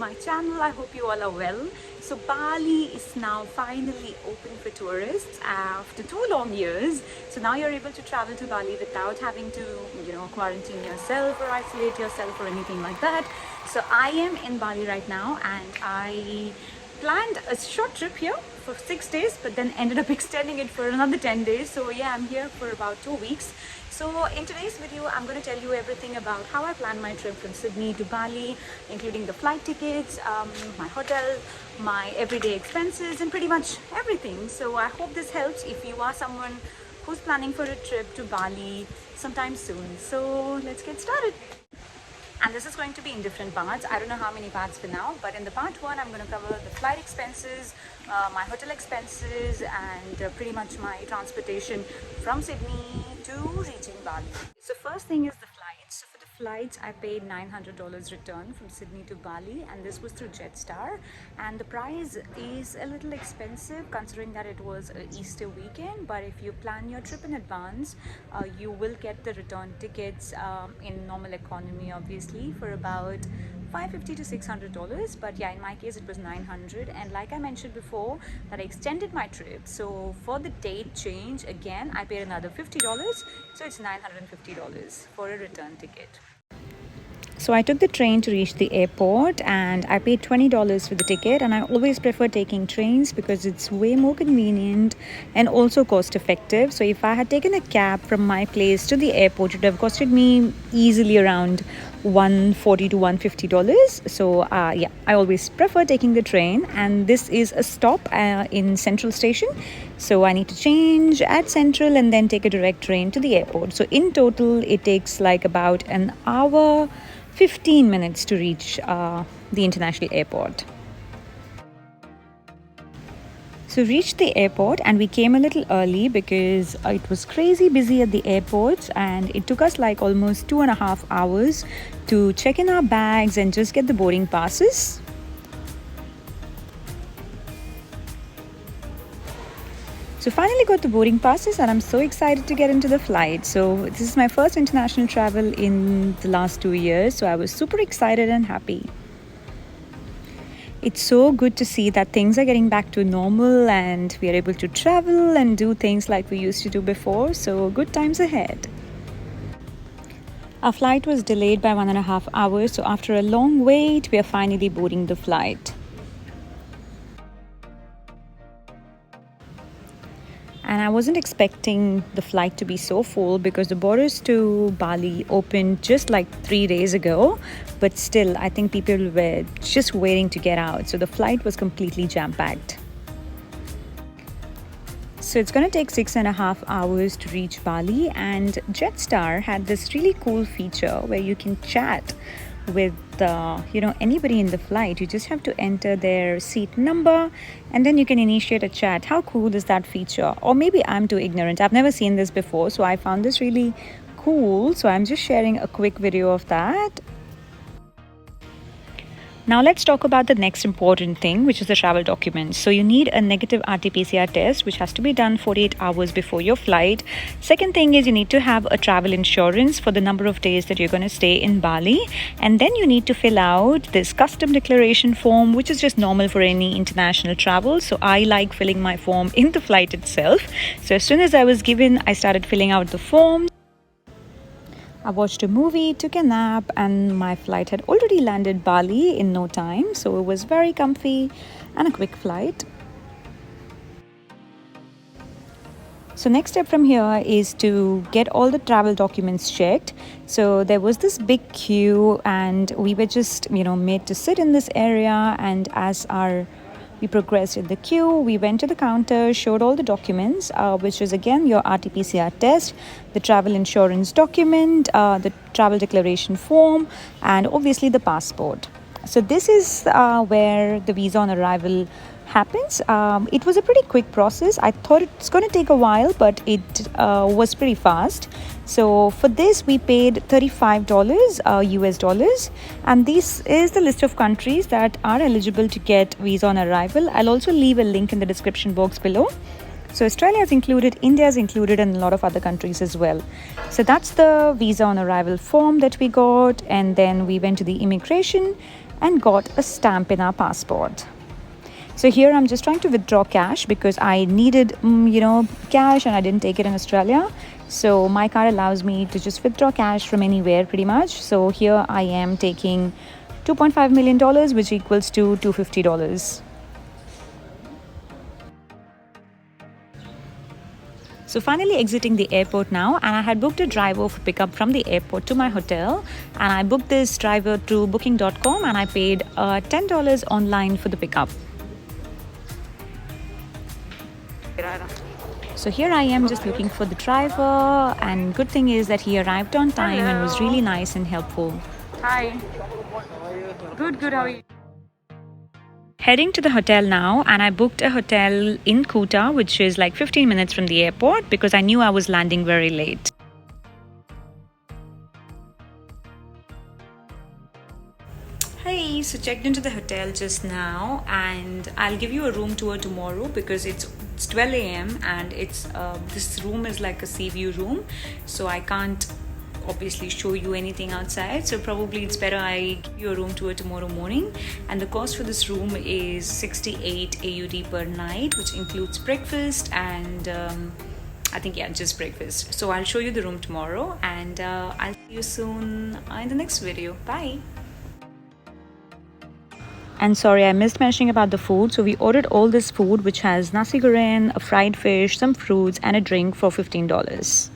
my channel. I hope you all are well. So Bali is now finally open for tourists after 2 long years. So now you're able to travel to Bali without having to, quarantine yourself or isolate yourself or anything like that. So I am in Bali right now, and I planned a short trip here for 6 days, but then ended up extending it for another 10 days. So yeah, I'm here for about 2 weeks. So in today's video, I'm going to tell you everything about how I planned my trip from Sydney to Bali, including the flight tickets, my hotel, my everyday expenses, and pretty much everything. So I hope this helps if you are someone who's planning for a trip to Bali sometime soon. So let's get started. And this is going to be in different parts. I don't know how many parts for now, but in the part 1, I'm going to cover the flight expenses, my hotel expenses, and pretty much my transportation from Sydney to reaching Bali. So first thing is the flights. So for the flights, I paid $900 return from Sydney to Bali, and this was through Jetstar. And the price is a little expensive considering that it was an Easter weekend, but if you plan your trip in advance, you will get the return tickets in normal economy, obviously, for about $550 to $600. But yeah, in my case it was $900, and like I mentioned before, that I extended my trip, so for the date change again I paid another $50, so it's $950 for a return ticket. So I took the train to reach the airport, and I paid $20 for the ticket, and I always prefer taking trains because it's way more convenient and also cost effective. So if I had taken a cab from my place to the airport, it would have costed me easily around $140 to $150. So yeah, I always prefer taking the train, and this is a stop in Central Station. So I need to change at Central and then take a direct train to the airport. So in total, it takes like about an hour 15 minutes to reach the international airport. So reached the airport, and we came a little early because it was crazy busy at the airports, and it took us like almost 2.5 hours to check in our bags and just get the boarding passes. So finally got the boarding passes, and I'm so excited to get into the flight. So this is my first international travel in the last 2 years, so I was super excited and happy. It's so good to see that things are getting back to normal and we are able to travel and do things like we used to do before, so good times ahead. Our flight was delayed by 1.5 hours, so after a long wait, we are finally boarding the flight. And I wasn't expecting the flight to be so full because the borders to Bali opened just like 3 days ago. But still, I think people were just waiting to get out. So the flight was completely jam-packed. So it's going to take 6.5 hours to reach Bali. And Jetstar had this really cool feature where you can chat with anybody in the flight. You just have to enter their seat number, and then you can initiate a chat. How cool is that feature? Or maybe I'm too ignorant. I've never seen this before, so I found this really cool. So I'm just sharing a quick video of that. Now let's talk about the next important thing, which is the travel documents. So you need a negative RT-PCR test, which has to be done 48 hours before your flight. Second thing is you need to have a travel insurance for the number of days that you're going to stay in Bali. And then you need to fill out this custom declaration form, which is just normal for any international travel. So I like filling my form in the flight itself. So as soon as I was given, I started filling out the form. I watched a movie, took a nap, and my flight had already landed Bali in no time. So it was very comfy and a quick flight. So next step from here is to get all the travel documents checked. So there was this big queue, and we were just, made to sit in this area. And as we progressed in the queue, we went to the counter, showed all the documents, which is again your RT-PCR test, the travel insurance document, the travel declaration form, and obviously the passport. So this is where the visa on arrival happens. It was a pretty quick process. I thought it's going to take a while, but it was pretty fast. So for this, we paid $35 US dollars. And this is the list of countries that are eligible to get visa on arrival. I'll also leave a link in the description box below. So Australia is included, India is included, and a lot of other countries as well. So that's the visa on arrival form that we got. And then we went to the immigration and got a stamp in our passport. So here I'm just trying to withdraw cash because I needed, cash, and I didn't take it in Australia. So my card allows me to just withdraw cash from anywhere pretty much. So here I am taking $2.5 million, which equals to $250. So finally exiting the airport now, and I had booked a driver for pickup from the airport to my hotel, and I booked this driver through booking.com, and I paid $10 online for the pickup. So here I am just looking for the driver, and good thing is that he arrived on time. Hello. And was really nice and helpful. Hi. Good, how are you? Heading to the hotel now, and I booked a hotel in Kuta, which is like 15 minutes from the airport, because I knew I was landing very late. Hey, so checked into the hotel just now, and I'll give you a room tour tomorrow because it's 12 a.m. and it's this room is like a sea view room, so I can't obviously show you anything outside, so probably it's better I give you a room tour tomorrow morning. And the cost for this room is 68 AUD per night, which includes breakfast and I think just breakfast. So I'll show you the room tomorrow, and I'll see you soon in the next video. Bye. And sorry, I missed mentioning about the food. So we ordered all this food, which has nasi goreng, a fried fish, some fruits, and a drink for $15.